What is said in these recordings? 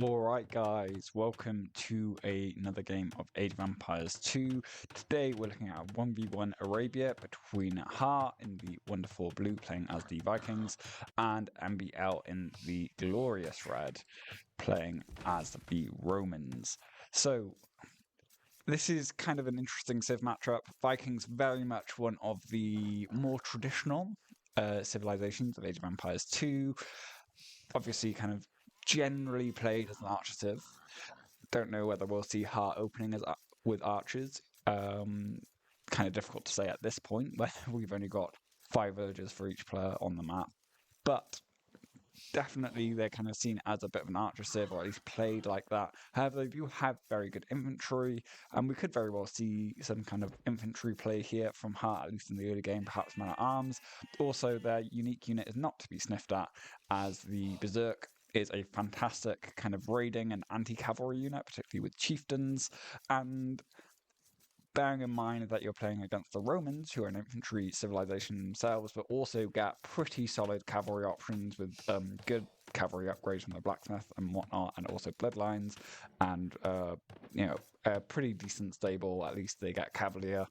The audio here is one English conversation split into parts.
Alright guys, welcome to another game of Age of Empires 2. Today we're looking at a 1v1 Arabia between Hearttt in the wonderful blue playing as the Vikings and MBL in the glorious red playing as the Romans. So this is kind of an interesting civ matchup. Vikings very much one of the more traditional civilizations of Age of Empires 2. Obviously kind of generally played as an archer civ. Don't know whether we'll see Hearttt opening as with archers. Kind of difficult to say at this point, whether we've only got 5 villagers for each player on the map. But definitely they're kind of seen as a bit of an archer civ, or at least played like that. However, they do have very good infantry, and we could very well see some kind of infantry play here from Hearttt, at least in the early game, perhaps man-at-arms. Also, their unique unit is not to be sniffed at, as the Berserk is a fantastic kind of raiding and anti-cavalry unit, particularly with chieftains, and bearing in mind that you're playing against the Romans, who are an infantry civilization themselves, but also get pretty solid cavalry options with good cavalry upgrades from the blacksmith and whatnot, and also bloodlines, and a pretty decent stable. At least they get cavalier.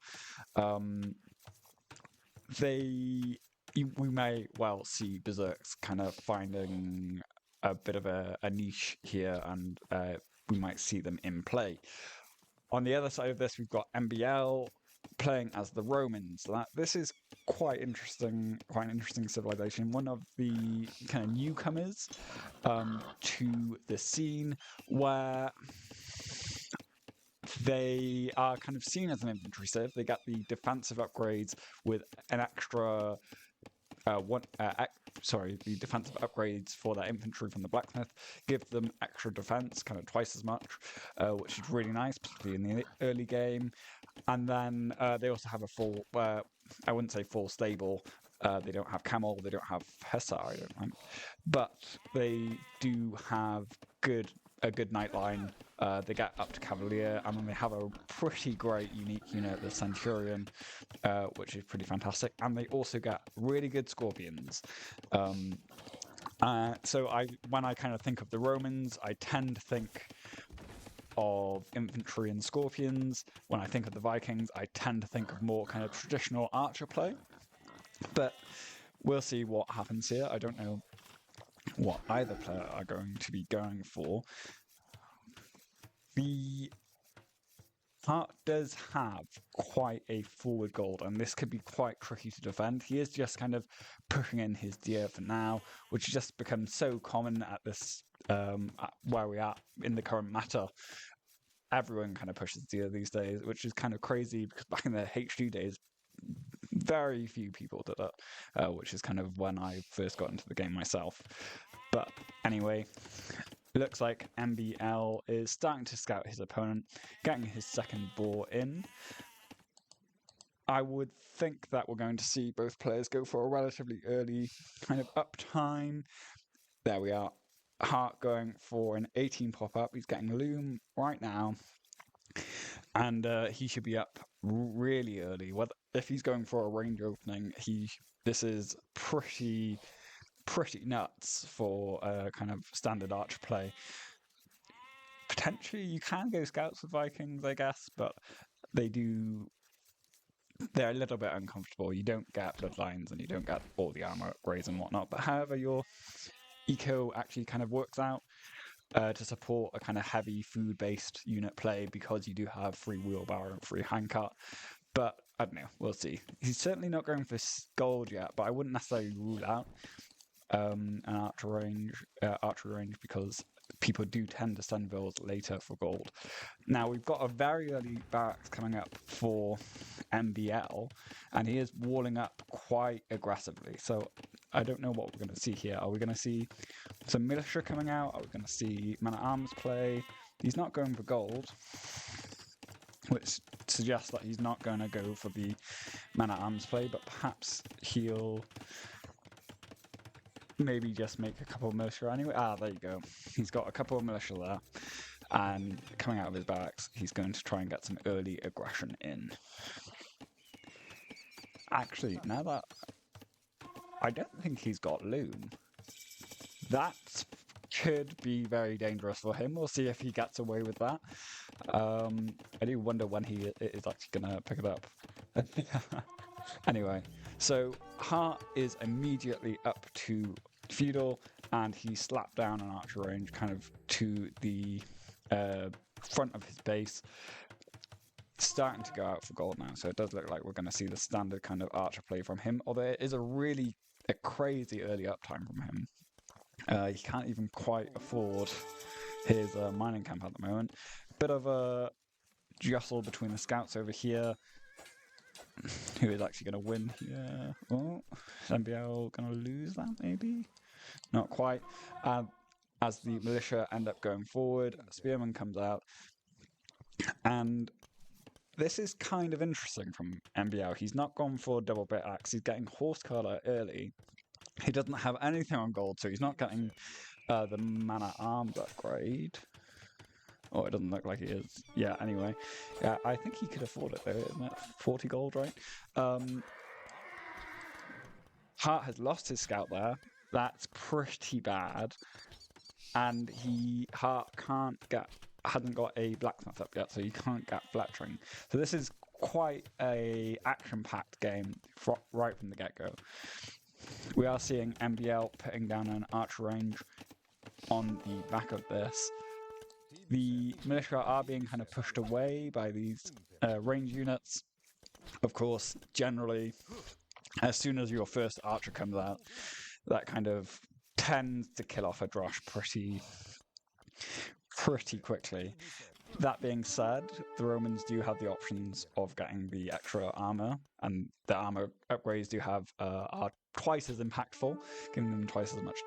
We may well see Berserks kind of finding a bit of a niche here, and we might see them in play. On the other side of this, we've got MBL playing as the Romans. This is quite an interesting civilization. One of the kind of newcomers to the scene, where they are kind of seen as an infantry civ. They get the defensive upgrades with an extra the defensive upgrades for their infantry from the blacksmith give them extra defense, kind of twice as much, which is really nice, particularly in the early game. And then they also have a full, I wouldn't say full stable. They don't have camel, they don't have hussar, I don't think, but they do have a good nightline. They get up to cavalier, and then they have a pretty great unique unit, the centurion, which is pretty fantastic. And they also get really good scorpions. So when I kind of think of the Romans, I tend to think of infantry and scorpions. When I think of the Vikings, I tend to think of more kind of traditional archer play. But we'll see what happens here. I don't know what either player are going to be going for. The Hearttt does have quite a forward gold, and this could be quite tricky to defend. He is just kind of pushing in his deer for now, which has just become so common at this where we are in the current meta. Everyone kind of pushes deer these days, which is kind of crazy, because back in the H2 days, very few people did it, which is kind of when I first got into the game myself. But anyway, looks like MBL is starting to scout his opponent, getting his second boar in. I would think that we're going to see both players go for a relatively early kind of uptime. There we are. Hearttt going for an 18 pop-up. He's getting Loom right now. And he should be up really early. If he's going for a range opening, this is pretty nuts for kind of standard archer play. Potentially you can go scouts with Vikings, I guess, but they're a little bit uncomfortable. You don't get bloodlines and you don't get all the armor upgrades and whatnot. But however, your eco actually kind of works out to support a kind of heavy food-based unit play, because you do have free wheelbarrow and free handcart. But I don't know, we'll see. He's certainly not going for gold yet, but I wouldn't necessarily rule out an archery range, because people do tend to send vills later for gold. Now we've got a very early barracks coming up for MBL, and he is walling up quite aggressively. So I don't know what we're going to see here. Are we going to see some militia coming out? Are we going to see man-at-arms play? He's not going for gold, which suggests that he's not going to go for the man-at-arms play, but perhaps he'll maybe just make a couple of militia anyway. There you go. He's got a couple of militia there, and coming out of his barracks, he's going to try and get some early aggression in. Actually, now that I don't think he's got Loom, that's could be very dangerous for him. We'll see if he gets away with that. I do wonder when he is actually going to pick it up. Anyway, so Hearttt is immediately up to feudal, and he slapped down an archer range kind of to the front of his base. Starting to go out for gold now, so it does look like we're going to see the standard kind of archer play from him, although it is a crazy early uptime from him. He can't even quite afford his mining camp at the moment. Bit of a jostle between the scouts over here. Who is actually going to win here? Oh, is MBL going to lose that maybe? Not quite. As the militia end up going forward, Spearman comes out, and this is kind of interesting from MBL. He's not gone for double bit axe. He's getting horse collar early. He doesn't have anything on gold, so he's not getting the mana arms upgrade. Oh, it doesn't look like he is. Yeah, anyway. Yeah, I think he could afford it though, isn't it? 40 gold, right? Hearttt has lost his scout there. That's pretty bad. And Hearttt hasn't got a blacksmith up yet, so he can't get fletching. So this is quite a action-packed game right from the get-go. We are seeing MBL putting down an archer range on the back of this. The militia are being kind of pushed away by these range units. Of course, generally, as soon as your first archer comes out, that kind of tends to kill off a drosh pretty quickly. That being said, the Romans do have the options of getting the extra armor, and the armor upgrades are twice as impactful, giving them twice as much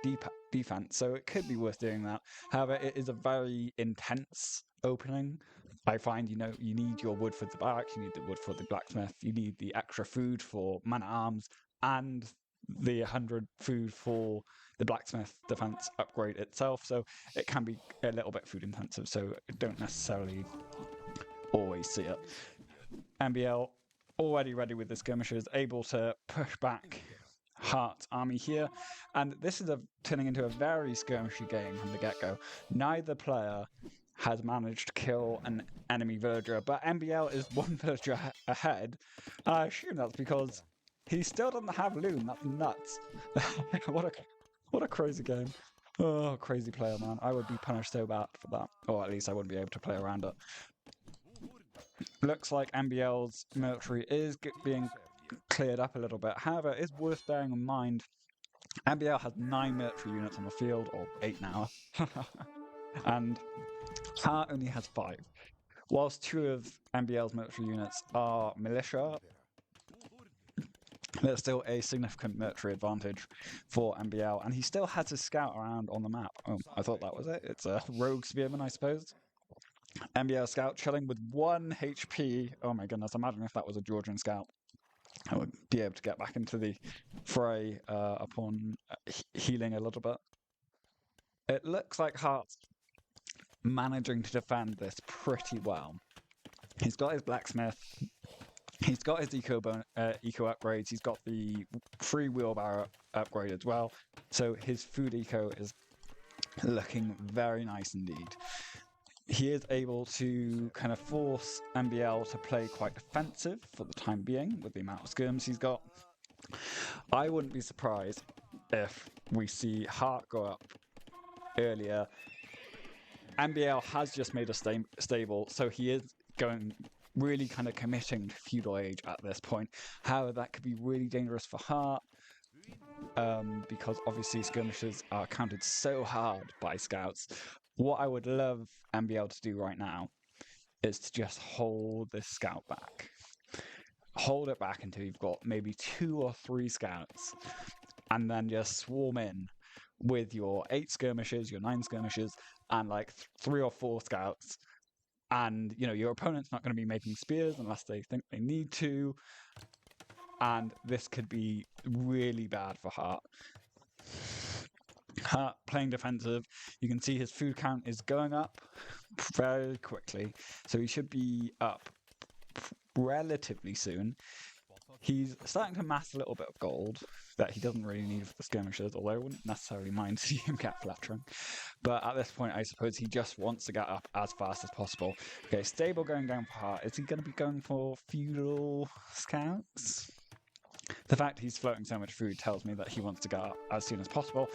defense, so it could be worth doing that. However, it is a very intense opening. I find, you need your wood for the barracks, you need the wood for the blacksmith, you need the extra food for man-at-arms, and the 100 food for the blacksmith defense upgrade itself, so it can be a little bit food intensive, so don't necessarily always see it. MBL already ready with the skirmishers, able to push back Heartt's army here, and this is turning into a very skirmishy game from the get-go. Neither player has managed to kill an enemy villager, but MBL is one villager ahead, and I assume that's because he still doesn't have loom. That's nuts. What a crazy game. Oh, crazy player, man. I would be punished so bad for that. Or at least I wouldn't be able to play around it. Looks like MBL's military is being cleared up a little bit. However, it's worth bearing in mind MBL has 9 military units on the field, or 8 now. And Hearttt only has 5. Whilst 2 of MBL's military units are militia, there's still a significant military advantage for MBL, and he still has his scout around on the map. Oh, I thought that was it. It's a rogue spearman, I suppose. MBL scout chilling with 1 HP. Oh my goodness, imagine if that was a Georgian scout. I would be able to get back into the fray upon healing a little bit. It looks like Heartt's managing to defend this pretty well. He's got his blacksmith. He's got his eco upgrades. He's got the free wheelbarrow upgrade as well. So his food eco is looking very nice indeed. He is able to kind of force MBL to play quite defensive for the time being with the amount of skirms he's got. I wouldn't be surprised if we see Hearttt go up earlier. MBL has just made a stable, so he is really kind of committing to feudal age at this point. However, that could be really dangerous for Hearttt, because obviously skirmishers are counted so hard by scouts. What I would love MBL to do right now is to just hold this scout back. Hold it back until you've got maybe 2 or 3 scouts, and then just swarm in with your 8 skirmishers, your 9 skirmishers, and like 3 or 4 scouts. And, your opponent's not going to be making spears unless they think they need to. And this could be really bad for Hearttt. Hearttt playing defensive. You can see his food count is going up very quickly. So he should be up relatively soon. He's starting to amass a little bit of gold that he doesn't really need for the skirmishers, although I wouldn't necessarily mind seeing him get flattering. But at this point, I suppose he just wants to get up as fast as possible. Okay, stable going down for Heartt. Is he going to be going for feudal scouts? The fact he's floating so much food tells me that he wants to get up as soon as possible.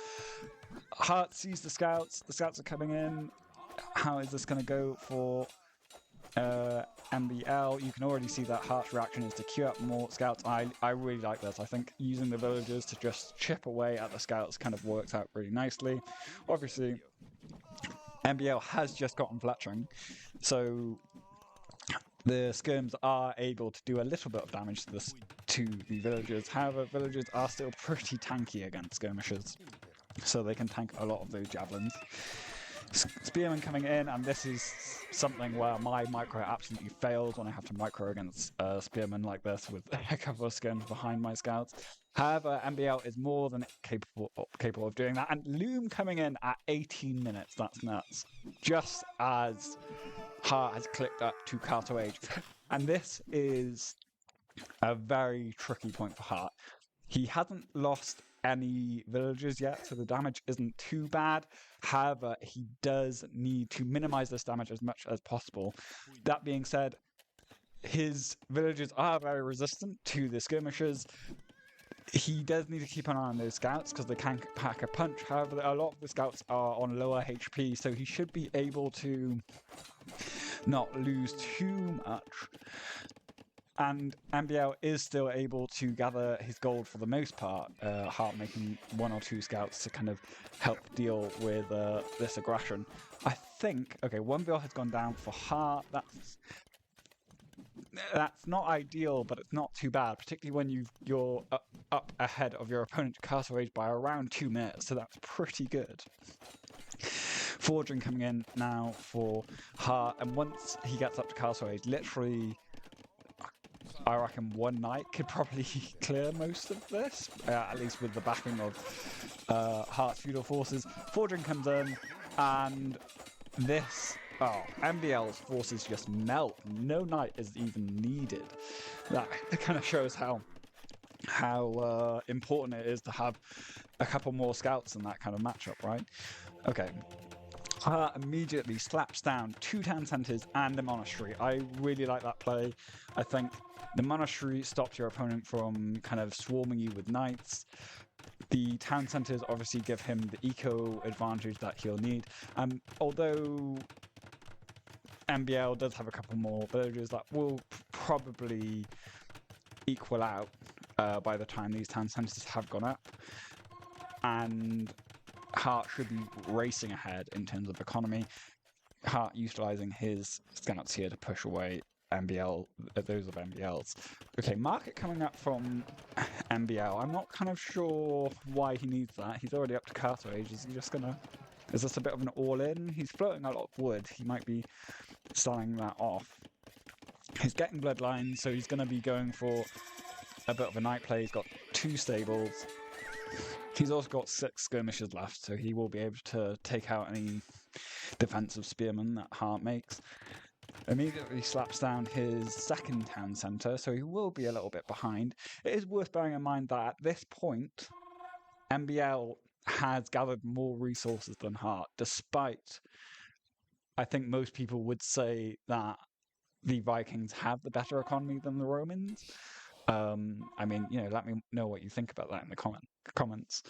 Heartt sees the scouts. The scouts are coming in. How is this going to go for MBL? You can already see that Heartt's reaction is to queue up more scouts. I really like this. I think using the villagers to just chip away at the scouts kind of works out really nicely. Obviously, MBL has just gotten fletching, so the skirms are able to do a little bit of damage to the villagers. However, villagers are still pretty tanky against skirmishers, so they can tank a lot of those javelins. Spearmen coming in, and this is something where my micro absolutely fails when I have to micro against spearmen like this with a couple of skirms behind my scouts. However, MBL is more than capable of doing that, and Loom coming in at 18 minutes, that's nuts. Just as Heartt has clicked up to Castle Age. And this is a very tricky point for Heartt. He hasn't lost any villagers yet, so the damage isn't too bad. However, he does need to minimize this damage as much as possible. That being said, his villagers are very resistant to the skirmishers. He does need to keep an eye on those scouts because they can pack a punch. However, a lot of the scouts are on lower HP, so he should be able to not lose too much. And MBL is still able to gather his gold for the most part, Heartt making 1 or 2 scouts to kind of help deal with this aggression. I think, okay, 1 bill has gone down for Heartt. That's not ideal, but it's not too bad, particularly when you're up ahead of your opponent Castle Age by around 2 minutes, so that's pretty good. Forging coming in now for Heartt, and once he gets up to Castle Age, literally, I reckon 1 night could probably clear most of this, at least with the backing of Heartt's feudal forces. Forging comes in, and this... Oh, MBL's forces just melt. No knight is even needed. That kind of shows how important it is to have a couple more scouts in that kind of matchup, right? Okay. Immediately slaps down 2 town centers and the monastery. I really like that play. I think the monastery stops your opponent from kind of swarming you with knights. The town centers obviously give him the eco advantage that he'll need. Although MBL does have a couple more villagers that will probably equal out by the time these town centers have gone up. And Heartt should be racing ahead in terms of economy. Heartt utilising his scouts here to push away those of MBLs. Okay, market coming up from MBL. I'm not kind of sure why he needs that. He's already up to Castle Age. Is he just gonna... Is this a bit of an all-in? He's floating a lot of wood. He might be selling that off. He's getting bloodlines, so he's going to be going for a bit of a night play. He's got 2 stables. He's also got 6 skirmishers left, so he will be able to take out any defensive spearmen that Heartt makes. Immediately slaps down his 2nd town centre, so he will be a little bit behind. It is worth bearing in mind that at this point, MBL has gathered more resources than Heartt, despite I think most people would say that the Vikings have the better economy than the Romans. I mean, you know, let me know what you think about that in the comments.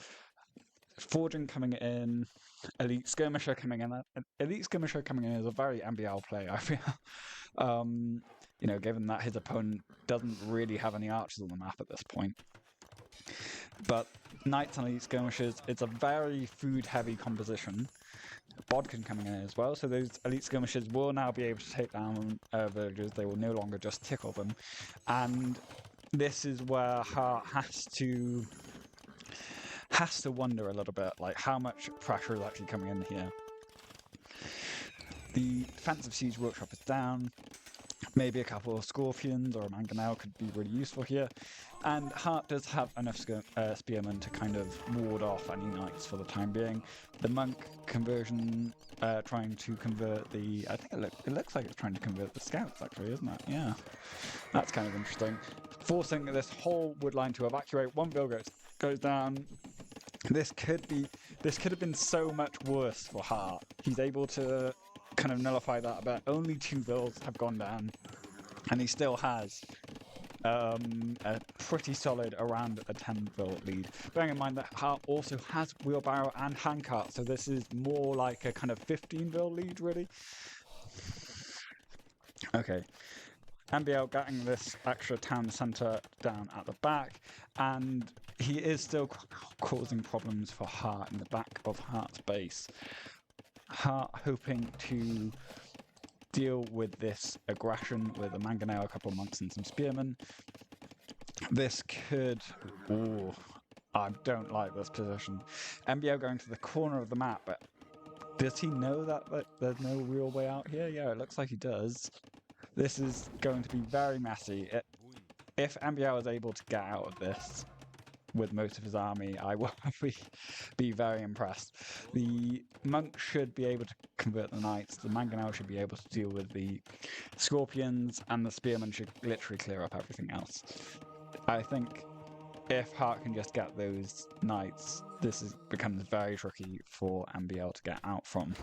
Forging coming in, Elite Skirmisher coming in. Elite Skirmisher coming in is a very MBL play, I feel. You know, given that his opponent doesn't really have any archers on the map at this point. But Knights and Elite Skirmishers, it's a very food-heavy composition. Bodkin coming in as well, so those Elite Skirmishers will now be able to take down villagers. They will no longer just tickle them. And this is where Heartt has to wonder a little bit, like how much pressure is actually coming in here. The defensive siege workshop is down. Maybe a couple of scorpions or a mangonel could be really useful here. And Heartt does have enough spearmen to kind of ward off any knights for the time being. The monk conversion trying to convert the... I think it looks like it's trying to convert the scouts, actually, isn't it? Yeah. That's kind of interesting. Forcing this whole wood line to evacuate. One bill goes down. This could have been so much worse for Hearttt. He's able to kind of nullify that a bit. Only 2 bills have gone down, and he still has a pretty solid around a 10 bill lead. Bearing in mind that Hearttt also has wheelbarrow and handcart, so this is more like a kind of 15 bill lead, really. Okay. MBL getting this extra town centre down at the back, and he is still causing problems for Hearttt in the back of Heartt's base. Hearttt hoping to deal with this aggression with a mangonel, a couple of monks, and some spearmen. This could... Ooh, I don't like this position. MBL going to the corner of the map, but does he know that there's no real way out here? Yeah, it looks like he does. This is going to be very messy. If MBL is able to get out of this with most of his army, I will be very impressed. The monk should be able to convert the knights, the mangonel should be able to deal with the scorpions, and the spearmen should literally clear up everything else. I think if Hearttt can just get those knights, becomes very tricky for MBL to get out from.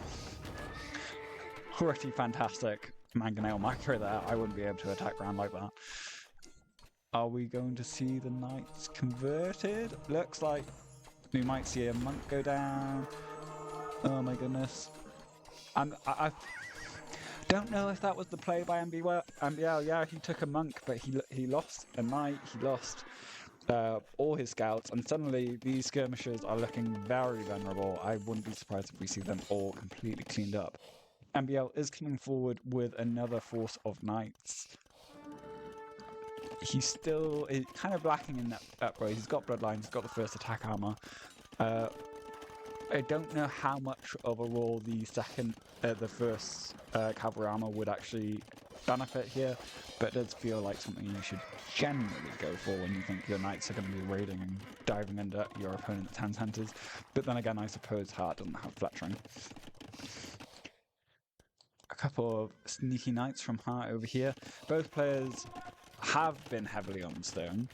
Pretty fantastic mangonel micro there. I wouldn't be able to attack ground like that. Are we going to see the knights converted? Looks like we might see a monk go down. Oh my goodness. And I don't know if that was the play by MBL. Yeah, he took a monk, but he lost a knight, he lost all his scouts, and suddenly these skirmishers are looking very vulnerable. I wouldn't be surprised if we see them all completely cleaned up. MBL is coming forward with another force of knights. He's still kind of lacking in that way. He's got bloodlines, he's got the first attack armor. I don't know how much of a role the first cavalry armor would actually benefit here, but it does feel like something you should generally go for when you think your knights are going to be raiding and diving under your opponent's town centers. But then again, I suppose Hearttt doesn't have fletching. A couple of sneaky knights from Hearttt over here. Both players have been heavily on stone.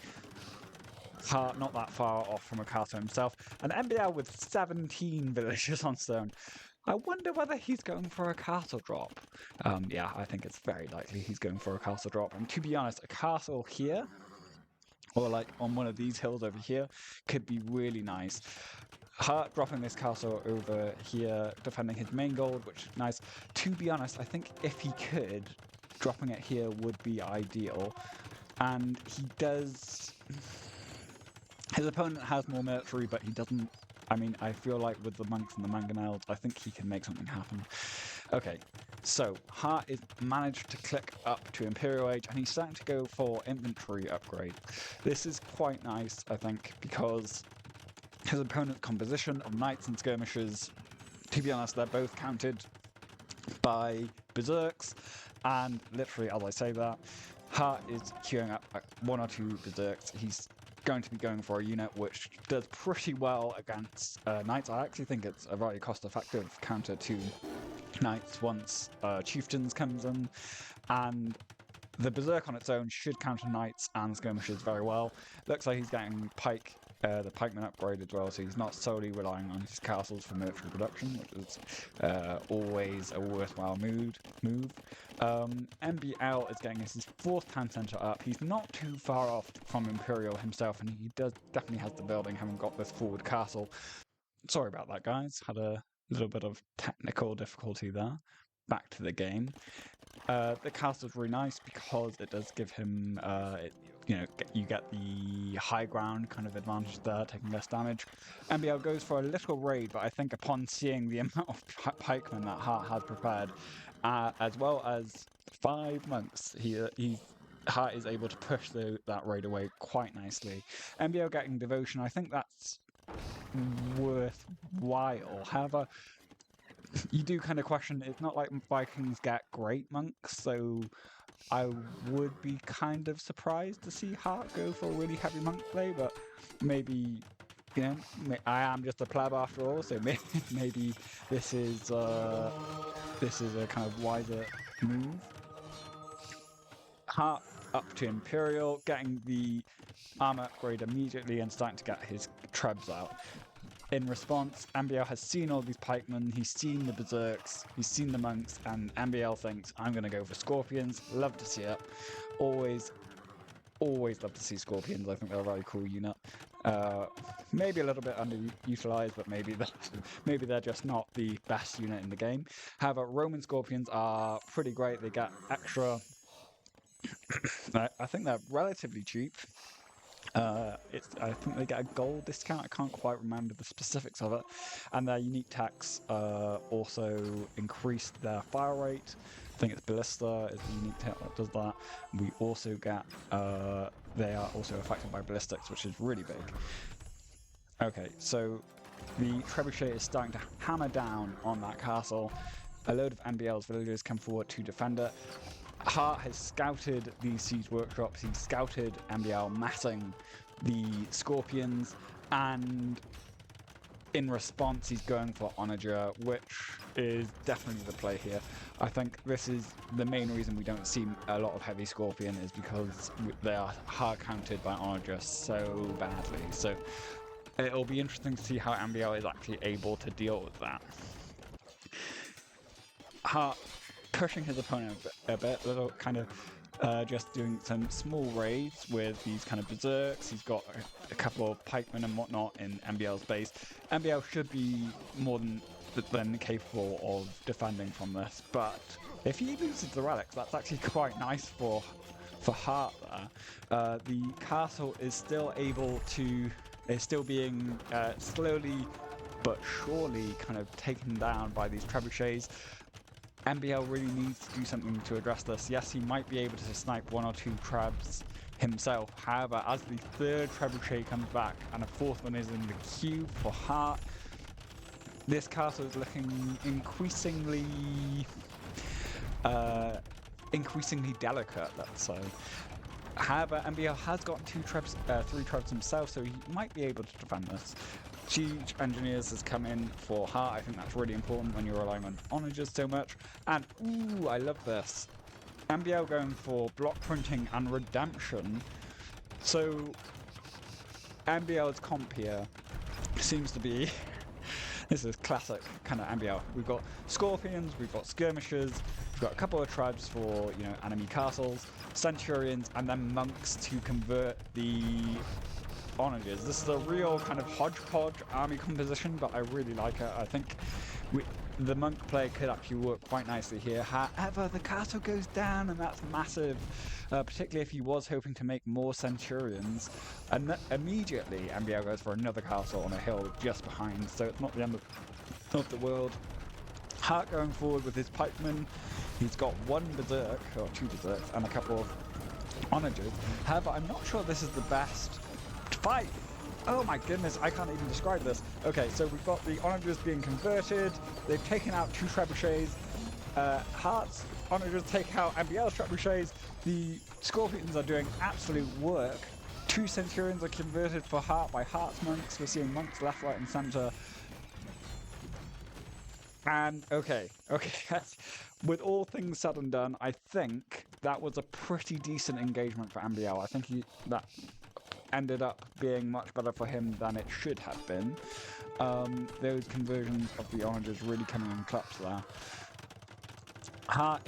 Hearttt not that far off from a castle himself, and MBL with 17 villagers on stone. I wonder whether he's going for a castle drop. Yeah, I think it's very likely he's going for a castle drop. And to be honest, a castle here, or like on one of these hills over here, could be really nice. Hearttt dropping this castle over here, defending his main gold, which is nice. To be honest, I think if he could, dropping it here would be ideal. And he does... His opponent has more military, but he doesn't... I mean, I feel like with the monks and the mangonels, I think he can make something happen. Okay, so Hearttt is managed to click up to Imperial Age, and he's starting to go for infantry upgrade. This is quite nice, I think, because his opponent's composition of knights and skirmishers, to be honest, they're both counted by berserks, and literally, as I say that, Hearttt is queuing up 1 or 2 berserks. He's going to be going for a unit which does pretty well against knights. I actually think it's a very cost-effective counter to knights once chieftains comes in, and the berserk on its own should counter knights and skirmishers very well. Looks like he's getting the pikeman upgrade as well, so he's not solely relying on his castles for military production, which is always a worthwhile move. MBL is getting his 4th town centre up. He's not too far off from Imperial himself, and he definitely has the building, having got this forward castle. Sorry about that, guys. Had a little bit of technical difficulty there. Back to the game. The castle's really nice because it does give him, you get the high ground kind of advantage there, taking less damage. MBL goes for a little raid, but I think upon seeing the amount of pikemen that Hearttt has prepared, as well as 5 monks, Hearttt is able to push that raid away quite nicely. MBL getting devotion, I think that's worthwhile. However, you do kind of question, it's not like Vikings get great monks, so I would be kind of surprised to see Hearttt go for a really heavy monk play, but maybe you know, I am just a pleb after all, so maybe this is a kind of wiser move. Heartt up to Imperial, getting the armor upgrade immediately and starting to get his trebs out. In response, MBL has seen all these pikemen, he's seen the berserks, he's seen the monks, and MBL thinks, I'm going to go for scorpions. Love to see it. Always love to see scorpions. I think they're a very cool unit. Maybe a little bit underutilized, but maybe they're just not the best unit in the game. However, Roman scorpions are pretty great. They get extra. I think they're relatively cheap. I think they get a gold discount. I can't quite remember the specifics of it. And their unique tax also increased their fire rate. I think it's Ballista is the unique tech that does that. We also get, they are also affected by ballistics, which is really big. Okay, so the trebuchet is starting to hammer down on that castle. A load of MBL's villagers come forward to defend it. Heartt has scouted these siege workshops, he's scouted MBL massing the scorpions, and in response he's going for Onager, which is definitely the play here. I think this is the main reason we don't see a lot of heavy scorpion, is because they are hard counted by Onager so badly. So it'll be interesting to see how MBL is actually able to deal with that. Heartt pushing his opponent a bit, little kind of just doing some small raids with these kind of berserks. He's got a couple of pikemen and whatnot in MBL's base. MBL should be more than capable of defending from this, but if he loses the relics, that's actually quite nice for Heartt there. The castle is still being slowly but surely kind of taken down by these trebuchets. MBL really needs to do something to address this. Yes, he might be able to snipe 1 or 2 trebs himself. However, as the third trebuchet comes back and a fourth one is in the queue for Heartt, this castle is looking increasingly delicate, let's say. However, MBL has got 3 trebs himself, so he might be able to defend this. Siege Engineers has come in for Heartt. I think that's really important when you're relying on onagers so much. And, ooh, I love this. MBL going for block printing and redemption. So, MBL's comp here seems to be... This is classic kind of MBL. We've got scorpions, we've got skirmishers, we've got a couple of tribes for, you know, enemy castles, centurions, and then monks to convert the onagers. This is a real kind of hodgepodge army composition, but I really like it. I think the monk play could actually work quite nicely here. However, the castle goes down, and that's massive, particularly if he was hoping to make more centurions. And immediately, MBL goes for another castle on a hill just behind, so it's not the end of the world. Heartt going forward with his pikemen. He's got 1 berserk, or 2 berserks, and a couple of onagers. However, I'm not sure this is the best fight. Oh my goodness, I can't even describe this. Okay, so we've got the onagers being converted. They've taken out 2 trebuchets. Heartt's onagers take out MBL's trebuchets. The scorpions are doing absolute work. 2 centurions are converted for Heartt by Heartt's monks. We're seeing monks left, right, and center. And okay. With all things said and done, I think that was a pretty decent engagement for MBL. I think that ended up being much better for him than it should have been. Those conversions of the onagers really coming in clutch there. Heartt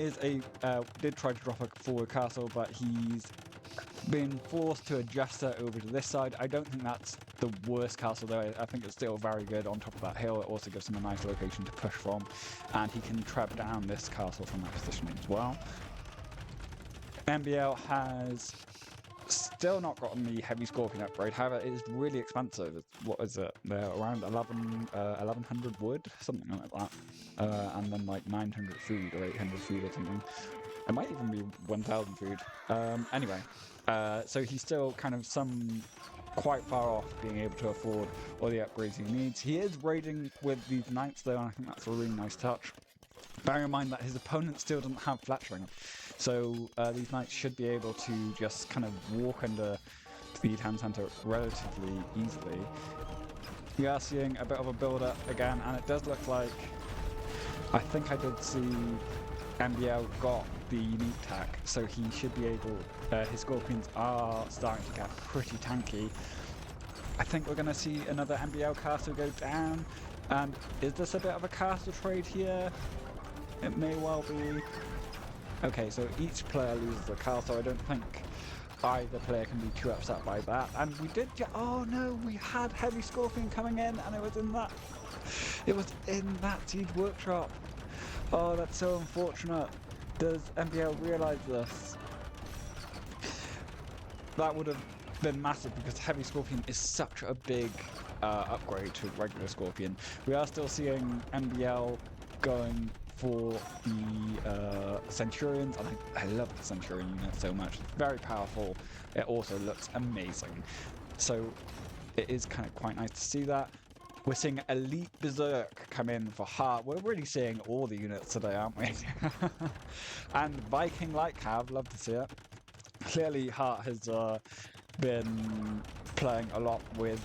did try to drop a forward castle, but he's been forced to adjust it over to this side. I don't think that's the worst castle though. I think it's still very good on top of that hill. It also gives him a nice location to push from, and he can trap down this castle from that positioning as well. MBL has still not gotten the heavy scorpion upgrade. However, it is really expensive. What is it? They're around 1100 wood, something like that, and then like 900 food or 800 food or something. It might even be 1000 food. Anyway, so he's still kind of quite far off being able to afford all the upgrades he needs. He is raiding with these knights though, and I think that's a really nice touch. Bearing in mind that his opponent still doesn't have fletching, so these knights should be able to just kind of walk under the town centre relatively easily. We are seeing a bit of a build-up again, and it does look like, I think I did see MBL got the unique tack, so he should be able, his Scorpions are starting to get pretty tanky. I think we're going to see another MBL castle go down, and is this a bit of a castle trade here? It may well be. Okay, so each player loses a castle. I don't think either player can be too upset by that. And we did oh no, we had Heavy Scorpion coming in, and it was in that Siege Workshop. Oh, that's so unfortunate. Does MBL realise this? That would have been massive, because Heavy Scorpion is such a big upgrade to regular Scorpion. We are still seeing MBL going for the Centurions, and I love the Centurion unit so much. It's very powerful. It also looks amazing. So it is kind of quite nice to see that. We're seeing Elite Berserk come in for Hearttt. We're really seeing all the units today, aren't we? And Viking Light Cav, love to see it. Clearly Hearttt has been playing a lot with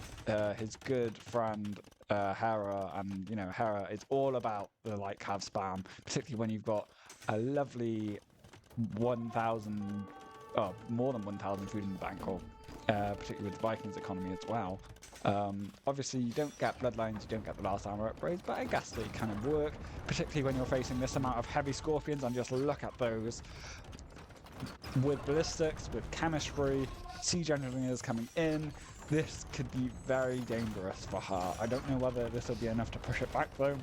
his good friend Hera, and you know, Hera is all about the light cav spam, particularly when you've got a lovely 1,000, more than 1,000 food in the bank, or particularly with the Vikings economy as well. Obviously you don't get bloodlines, you don't get the last armor upgrades, but I guess they kind of work, particularly when you're facing this amount of heavy Scorpions. And just look at those with ballistics, with chemistry, siege engineers coming in. This could be very dangerous for Hearttt. I don't know whether this will be enough to push it back though.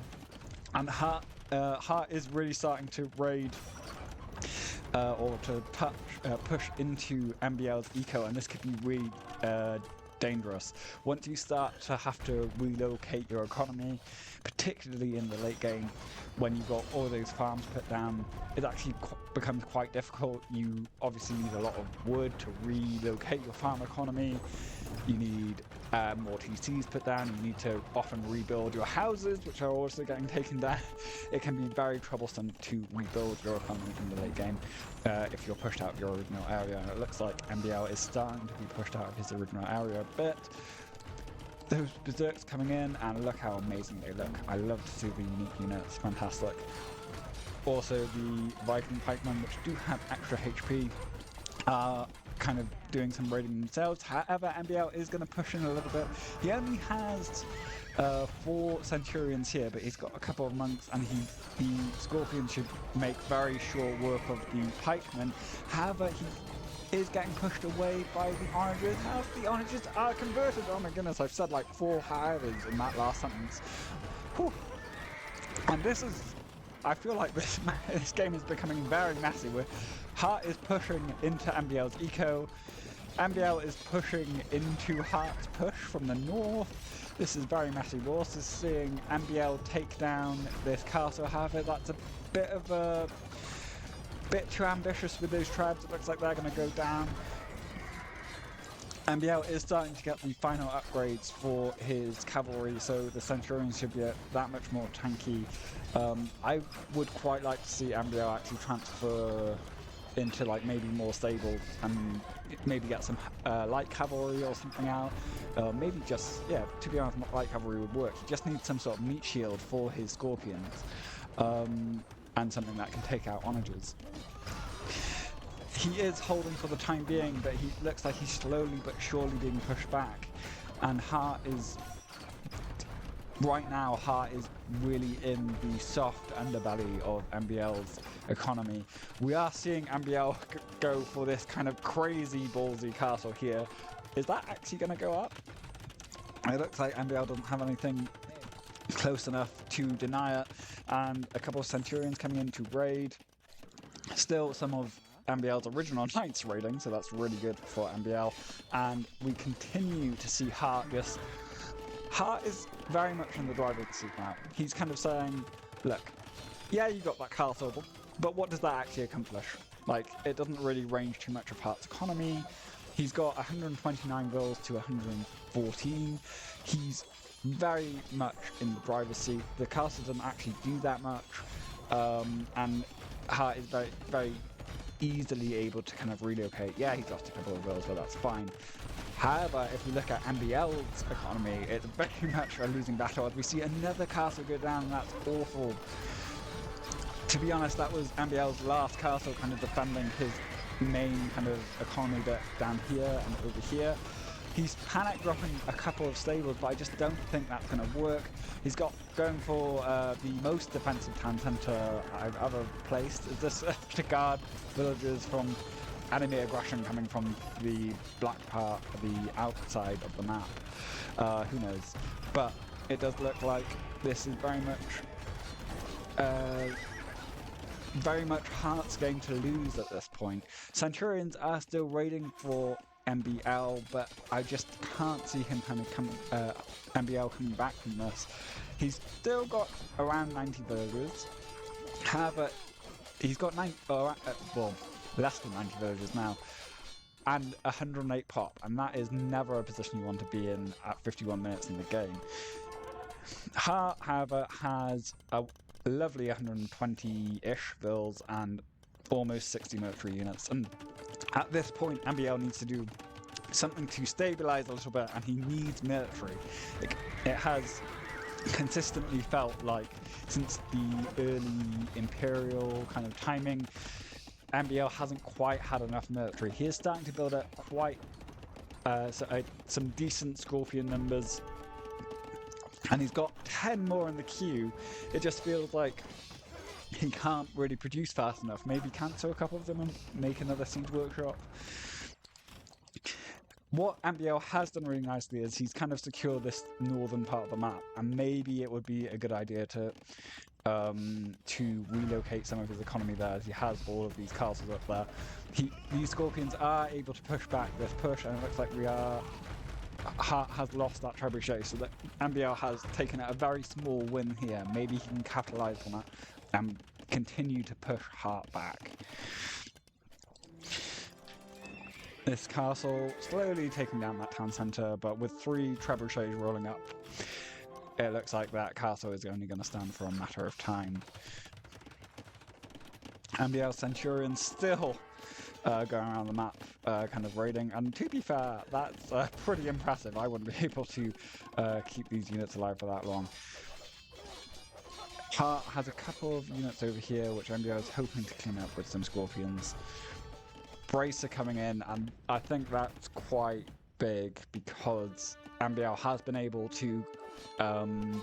And Hearttt is really starting to raid or to push into MBL's eco, and this could be really dangerous. Once you start to have to relocate your economy, particularly in the late game, when you've got all those farms put down, it actually becomes quite difficult. You obviously need a lot of wood to relocate your farm economy. You need more TCs put down. You need to often rebuild your houses, which are also getting taken down. It can be very troublesome to rebuild your economy in the late game if you're pushed out of your original area. And it looks like MBL is starting to be pushed out of his original area a bit. Those Berserks coming in, and look how amazing they look. I love to see the unique units, fantastic. Also the Viking Pikemen, which do have extra HP, are kind of doing some raiding themselves. However, MBL is going to push in a little bit. He only has 4 Centurions here, but he's got a couple of monks, and the Scorpion should make very short work of the Pikemen. However, he is getting pushed away by the Oranges. How the Oranges are converted. Oh my goodness, I've said like 4 however's in that last sentence. Whew. And this is, I feel like this game is becoming very messy. Hearttt is pushing into MBL's eco. MBL is pushing into Heartt's push from the north. This is very messy. We're also seeing MBL take down this castle. However, that's a bit too ambitious with those tribes. It looks like they're going to go down. MBL is starting to get the final upgrades for his cavalry, so the Centurions should be that much more tanky. I would quite like to see MBL actually transfer into like maybe more stable, and maybe get some light cavalry or something out. Maybe just, yeah, to be honest, light cavalry would work. He just needs some sort of meat shield for his Scorpions, and something that can take out onagers. He is holding for the time being, but he looks like he's slowly but surely being pushed back. And Hearttt is, right now, Hearttt is really in the soft underbelly of MBL's economy. We are seeing MBL go for this kind of crazy ballsy castle here. Is that actually going to go up? It looks like MBL doesn't have anything close enough to deny it. And a couple of Centurions coming in to raid. Still some of MBL's original knights raiding, so that's really good for MBL. And we continue to see Hearttt just... Hearttt is very much in the driver's seat now. He's kind of saying, look, yeah, you got that castle, but what does that actually accomplish? Like, it doesn't really range too much of Heartt's economy. He's got 129 vills to 114. He's very much in the driver's seat. The castle doesn't actually do that much. And Hearttt is very, very easily able to kind of relocate. Yeah, he's lost a couple of vills, but that's fine. However, if we look at MBL's economy, it's very much a losing battle. We see another castle go down, and that's awful. To be honest, that was MBL's last castle kind of defending his main kind of economy bit down here and over here. He's panic dropping a couple of stables, but I just don't think that's going to work. He's got going for the most defensive town centre I've ever placed. Is this to guard villagers from enemy aggression coming from the black part, the outside of the map. Who knows? But it does look like this is very much Heartt's game to lose at this point. Centurions are still raiding for MBL, but I just can't see him kind of MBL coming back from this. He's still got around 90 villagers. However, he's got less than 90 villagers now, and 108 pop, and that is never a position you want to be in at 51 minutes in the game. Heartt, however, has a lovely 120-ish vills and almost 60 military units, and at this point MBL needs to do something to stabilize a little bit, and he needs military. It has consistently felt like since the early Imperial kind of timing, MBL hasn't quite had enough military. He is starting to build up quite some decent Scorpion numbers, and he's got 10 more in the queue. It just feels like he can't really produce fast enough. Maybe cancel a couple of them and make another siege workshop. What MBL has done really nicely is he's kind of secured this northern part of the map, and maybe it would be a good idea to relocate some of his economy there, as he has all of these castles up there. These Scorpions are able to push back this push, and it looks like Heartt has lost that trebuchet, so that MBL has taken a very small win here. Maybe he can capitalize on that and continue to push Heartt back. This castle slowly taking down that town centre, but with 3 trebuchets rolling up, it looks like that castle is only going to stand for a matter of time. MBL Centurion still going around the map, kind of raiding, and to be fair, that's pretty impressive. I wouldn't be able to keep these units alive for that long. Heartt has a couple of units over here, which MBL is hoping to clean up with some Scorpions. Bracer coming in, and I think that's quite big because MBL has been able to kind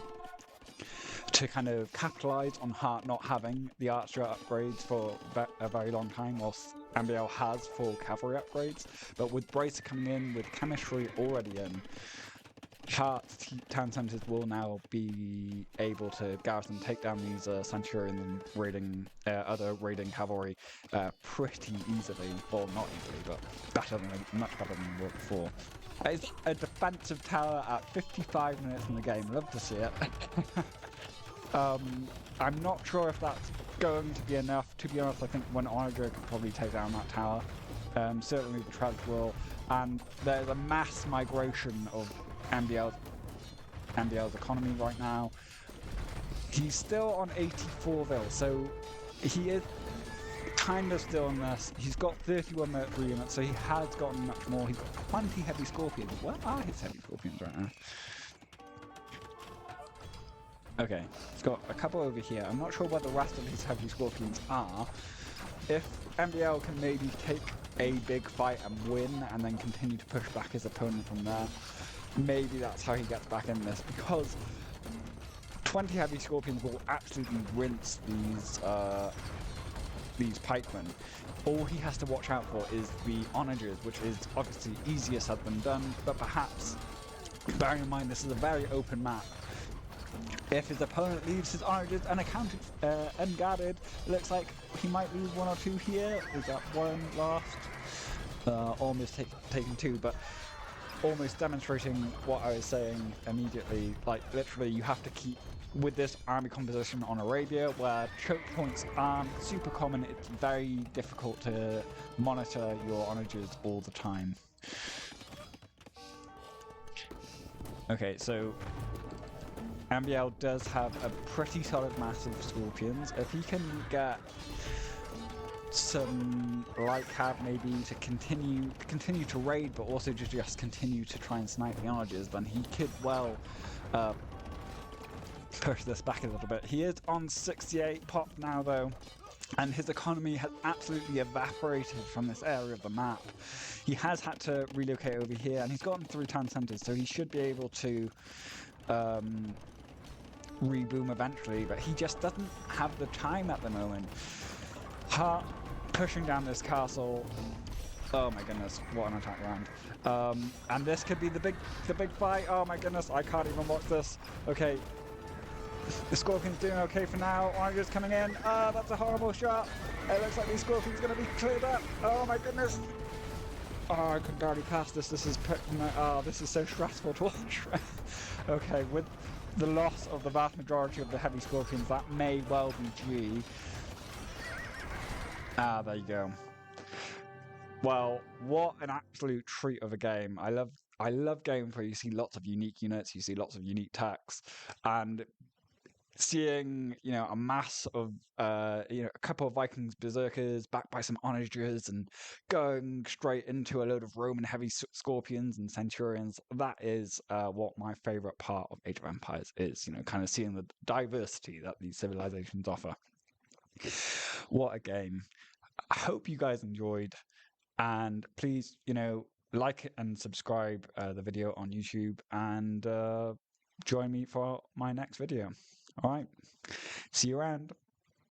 of capitalize on Heartt not having the archer upgrades for a very long time, whilst MBL has full cavalry upgrades. But with Bracer coming in, with chemistry already in, Heartt's town centers will now be able to garrison take down these Centurions and raiding other raiding cavalry pretty easily, or not easily, but much better than they were before. It's a defensive tower at 55 minutes in the game. Love to see it. I'm not sure if that's going to be enough. To be honest, I think one Onager could probably take down that tower. Certainly the Treads will, and there's a mass migration of MBL's economy right now. He's still on 84 vil, so he is kind of still on this. He's got 31 military units, so he has gotten much more. He's got 20 heavy Scorpions. Where are his heavy Scorpions right now? Okay, he's got a couple over here. I'm not sure where the rest of his heavy Scorpions are. If MBL can maybe take a big fight and win, and then continue to push back his opponent from there, maybe that's how he gets back in this, because 20 heavy Scorpions will absolutely rinse these pikemen. All he has to watch out for is the onagers, which is obviously easier said than done, but perhaps, bearing in mind this is a very open map, if his opponent leaves his onagers unaccounted, unguarded, it looks like he might lose 1 or 2 here. We've got 1 lost, almost taken 2, but almost demonstrating what I was saying immediately. Like, literally, you have to keep with this army composition on Arabia, where choke points aren't super common. It's very difficult to monitor your onagers all the time. Okay, so MBL does have a pretty solid mass of Scorpions. If he can get some like have maybe to continue to raid, but also to just continue to try and snipe the archers, then he could well uh, push this back a little bit. He is on 68 pop now though, and his economy has absolutely evaporated from this area of the map. He has had to relocate over here, and he's gotten through town centres, so he should be able to reboom eventually, but he just doesn't have the time at the moment. Hearttt pushing down this castle. Oh my goodness, what an attack round. And this could be the big fight. Oh my goodness, I can't even watch this. Okay. The Scorpion's doing okay for now. Archer's coming in. That's a horrible shot. It looks like the Scorpion's going to be cleared up. Oh my goodness. Oh, I could barely pass this. This is so stressful to watch. Okay, with the loss of the vast majority of the heavy Scorpions, that may well be G. There you go. Well, what an absolute treat of a game. I love games where you see lots of unique units, you see lots of unique techs, and seeing, a mass of, a couple of Vikings berserkers backed by some onagers and going straight into a load of Roman heavy scorpions and centurions. That is what my favorite part of Age of Empires is, kind of seeing the diversity that these civilizations offer. What a game. I hope you guys enjoyed, and please, like and subscribe the video on YouTube, and join me for my next video. All right, see you around.